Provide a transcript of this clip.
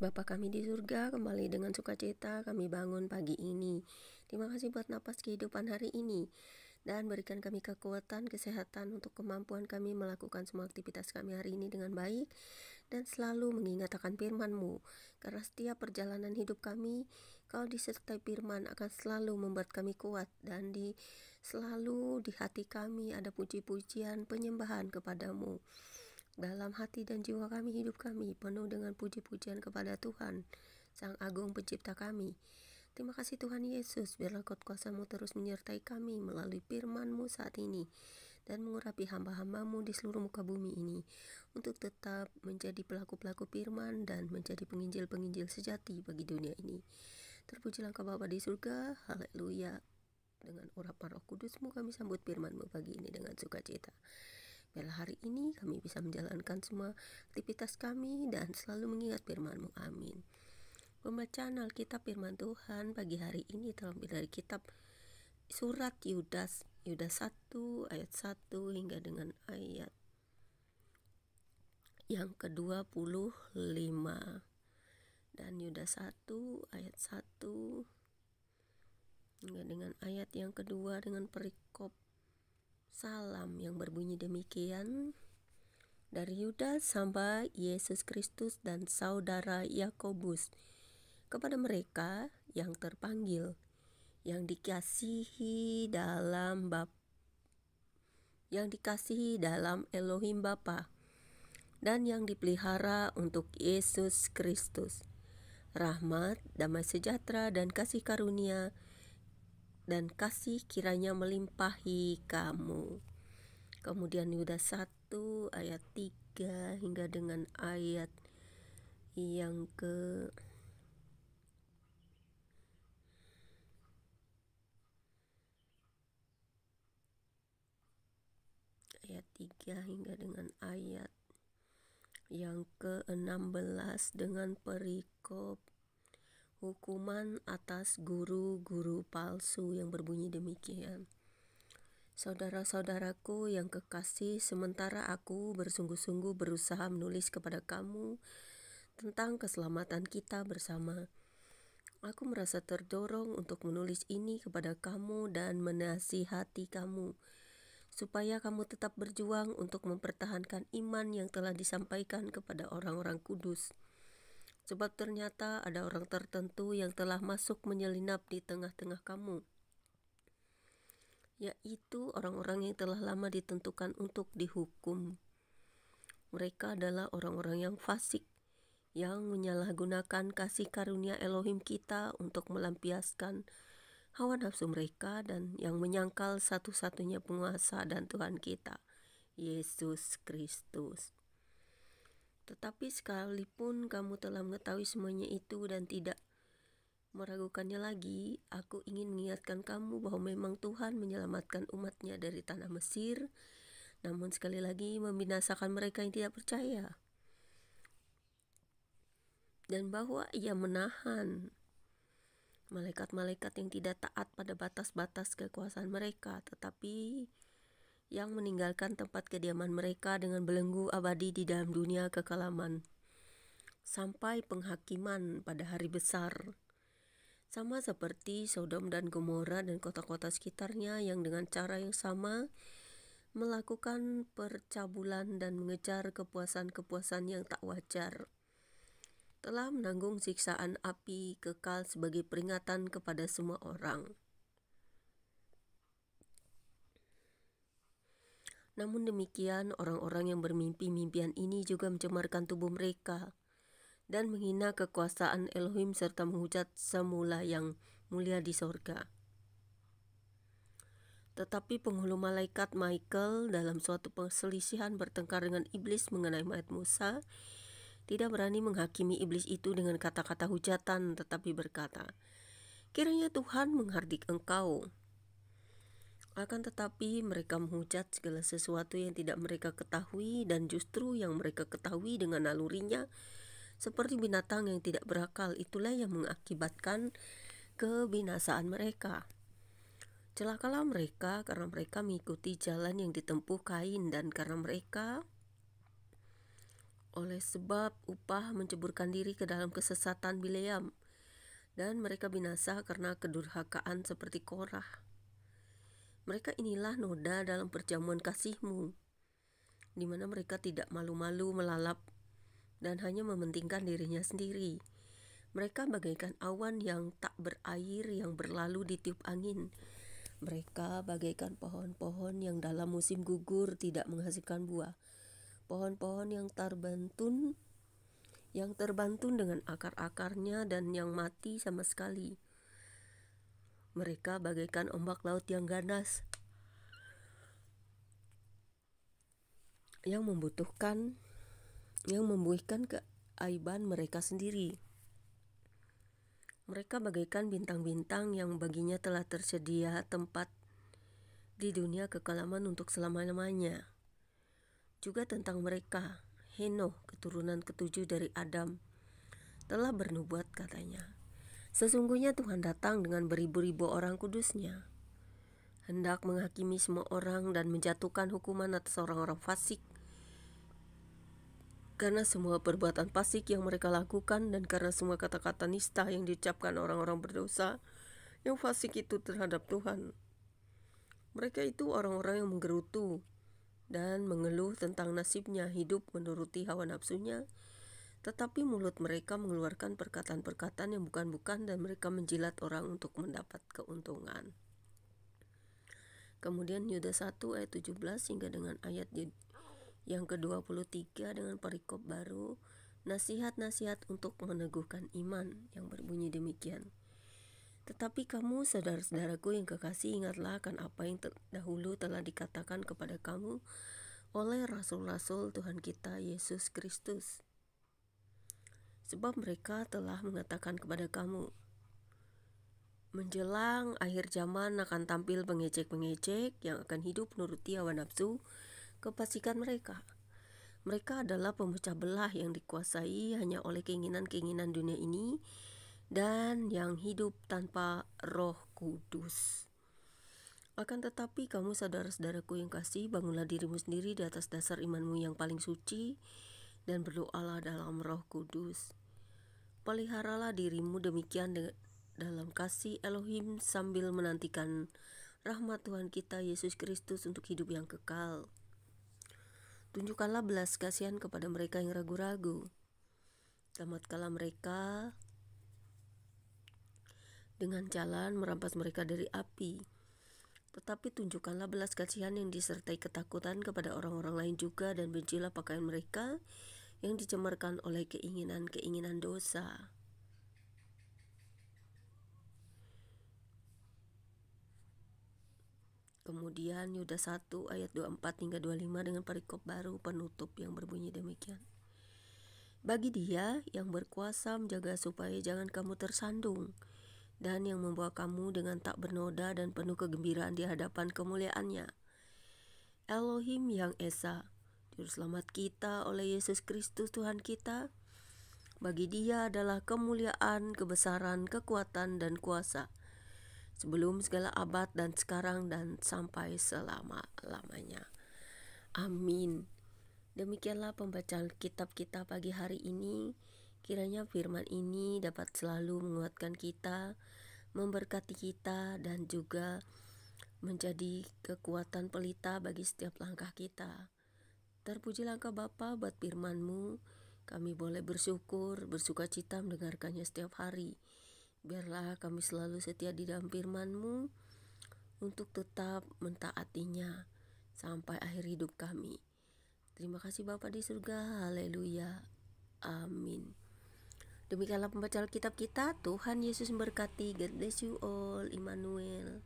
Bapa kami di surga, kembali dengan sukacita kami bangun pagi ini. Terima kasih buat napas kehidupan hari ini. Dan berikan kami kekuatan, kesehatan untuk kemampuan kami melakukan semua aktivitas kami hari ini dengan baik. Dan selalu mengingat akan firman-Mu. Karena setiap perjalanan hidup kami, Kau disertai firman akan selalu membuat kami kuat. Dan selalu di hati kami ada puji-pujian, penyembahan kepadamu. Dalam hati dan jiwa kami, hidup kami penuh dengan puji-pujian kepada Tuhan, Sang Agung Pencipta kami. Terima kasih Tuhan Yesus, biarlah kuasa-Mu terus menyertai kami melalui firman-Mu saat ini, dan mengurapi hamba-hamba-Mu di seluruh muka bumi ini, untuk tetap menjadi pelaku-pelaku firman dan menjadi penginjil-penginjil sejati bagi dunia ini. Terpujilah Engkau Bapa di surga, haleluya. Dengan urapan Roh Kudus-Mu kami sambut firman-Mu pagi ini dengan sukacita. Biarlah hari ini kami bisa menjalankan semua aktivitas kami dan selalu mengingat firman-Mu. Amin. Pembacaan Alkitab firman Tuhan pagi hari ini terambil dari kitab surat Yudas 1 ayat 1 hingga dengan ayat yang ke-25. Dan Yudas 1 ayat 1 hingga dengan ayat yang kedua dengan perikop salam yang berbunyi demikian. Dari Yudas hamba Yesus Kristus dan saudara Yakobus, kepada mereka yang terpanggil, yang dikasihi dalam Elohim Bapa, dan yang dipelihara untuk Yesus Kristus. Rahmat, damai sejahtera, dan kasih karunia dan kasih kiranya melimpahi kamu. Kemudian Yudas 1 ayat 3 hingga dengan ayat yang ke ayat 3 hingga dengan ayat yang ke-16 dengan perikop hukuman atas guru-guru palsu yang berbunyi demikian. Saudara-saudaraku yang kekasih, sementara aku bersungguh-sungguh berusaha menulis kepada kamu tentang keselamatan kita bersama, aku merasa terdorong untuk menulis ini kepada kamu dan menasihati kamu, supaya kamu tetap berjuang untuk mempertahankan iman yang telah disampaikan kepada orang-orang kudus. Sebab ternyata ada orang tertentu yang telah masuk menyelinap di tengah-tengah kamu, yaitu orang-orang yang telah lama ditentukan untuk dihukum. Mereka adalah orang-orang yang fasik, yang menyalahgunakan kasih karunia Elohim kita untuk melampiaskan hawa nafsu mereka, dan yang menyangkal satu-satunya penguasa dan Tuhan kita, Yesus Kristus. Tetapi sekalipun kamu telah mengetahui semuanya itu dan tidak meragukannya lagi, aku ingin mengingatkan kamu bahwa memang Tuhan menyelamatkan umatnya dari tanah Mesir, namun sekali lagi membinasakan mereka yang tidak percaya. Dan bahwa Ia menahan malaikat-malaikat yang tidak taat pada batas-batas kekuasaan mereka, tetapi yang meninggalkan tempat kediaman mereka dengan belenggu abadi di dalam dunia kekelaman, sampai penghakiman pada hari besar. Sama seperti Sodom dan Gomora dan kota-kota sekitarnya yang dengan cara yang sama melakukan percabulan dan mengejar kepuasan-kepuasan yang tak wajar, telah menanggung siksaan api kekal sebagai peringatan kepada semua orang. Namun demikian, orang-orang yang bermimpi mimpian ini juga mencemarkan tubuh mereka dan menghina kekuasaan Elohim serta menghujat semula yang mulia di sorga. Tetapi penghulu malaikat Michael dalam suatu perselisihan bertengkar dengan iblis mengenai mayat Musa, tidak berani menghakimi iblis itu dengan kata-kata hujatan, tetapi berkata, kiranya Tuhan menghardik engkau. Akan tetapi mereka menghujat segala sesuatu yang tidak mereka ketahui, dan justru yang mereka ketahui dengan nalurinya, seperti binatang yang tidak berakal, itulah yang mengakibatkan kebinasaan mereka. Celakalah mereka karena mereka mengikuti jalan yang ditempuh Kain, dan karena mereka oleh sebab upah menceburkan diri ke dalam kesesatan Bileam, dan mereka binasa karena kedurhakaan seperti Korah. Mereka inilah noda dalam perjamuan kasih-Mu, di mana mereka tidak malu-malu melalap dan hanya mementingkan dirinya sendiri. Mereka bagaikan awan yang tak berair yang berlalu ditiup angin. Mereka bagaikan pohon-pohon yang dalam musim gugur tidak menghasilkan buah. Pohon-pohon yang terbantun dengan akar-akarnya dan yang mati sama sekali. Mereka bagaikan ombak laut yang ganas, yang membuihkan keaiban mereka sendiri. Mereka bagaikan bintang-bintang yang baginya telah tersedia tempat di dunia kekalaman untuk selama-lamanya. Juga tentang mereka, Henoh, keturunan ketujuh dari Adam, telah bernubuat katanya, sesungguhnya Tuhan datang dengan beribu-ribu orang kudusnya, hendak menghakimi semua orang dan menjatuhkan hukuman atas orang-orang fasik, karena semua perbuatan fasik yang mereka lakukan dan karena semua kata-kata nista yang diucapkan orang-orang berdosa yang fasik itu terhadap Tuhan. Mereka itu orang-orang yang menggerutu dan mengeluh tentang nasibnya hidup menuruti hawa nafsunya, tetapi mulut mereka mengeluarkan perkataan-perkataan yang bukan-bukan dan mereka menjilat orang untuk mendapat keuntungan. Kemudian Yuda 1 ayat 17 hingga dengan ayat yang ke-23 dengan perikop baru, nasihat-nasihat untuk meneguhkan iman yang berbunyi demikian. Tetapi kamu, saudara-saudaraku yang kekasih, ingatlah akan apa yang dahulu telah dikatakan kepada kamu oleh rasul-rasul Tuhan kita Yesus Kristus. Sebab mereka telah mengatakan kepada kamu, menjelang akhir zaman akan tampil pengecek-pengecek yang akan hidup menuruti hawa nafsu kefasikan mereka. Mereka adalah pemecah belah yang dikuasai hanya oleh keinginan-keinginan dunia ini dan yang hidup tanpa Roh Kudus. Akan tetapi kamu, saudara-saudaraku yang kasih, bangunlah dirimu sendiri di atas dasar imanmu yang paling suci dan berdoalah dalam Roh Kudus. Peliharalah dirimu demikian dalam kasih Elohim sambil menantikan rahmat Tuhan kita Yesus Kristus untuk hidup yang kekal. Tunjukkanlah belas kasihan kepada mereka yang ragu-ragu. Selamatkanlah mereka dengan jalan merampas mereka dari api. Tetapi tunjukkanlah belas kasihan yang disertai ketakutan kepada orang-orang lain juga, dan bencilah pakaian mereka yang dicemarkan oleh keinginan-keinginan dosa. Kemudian Yuda 1 ayat 24 hingga 25 dengan perikop baru penutup yang berbunyi demikian. Bagi Dia yang berkuasa menjaga supaya jangan kamu tersandung, dan yang membawa kamu dengan tak bernoda dan penuh kegembiraan di hadapan kemuliaannya, Elohim yang Esa, Juru Selamat kita oleh Yesus Kristus Tuhan kita. Bagi Dia adalah kemuliaan, kebesaran, kekuatan, dan kuasa, sebelum segala abad dan sekarang dan sampai selama-lamanya. Amin. Demikianlah pembacaan kitab kita pagi hari ini. Kiranya firman ini dapat selalu menguatkan kita, memberkati kita, dan juga menjadi kekuatan pelita bagi setiap langkah kita. Terpuji langkah Bapa buat firman-Mu. Kami boleh bersyukur, bersukacita mendengarkannya setiap hari. Biarlah kami selalu setia di dalam firman-Mu untuk tetap mentaatinya sampai akhir hidup kami. Terima kasih Bapa di surga. Haleluya. Amin. Demikianlah pembacaan kitab kita. Tuhan Yesus memberkati. God bless you all. Immanuel.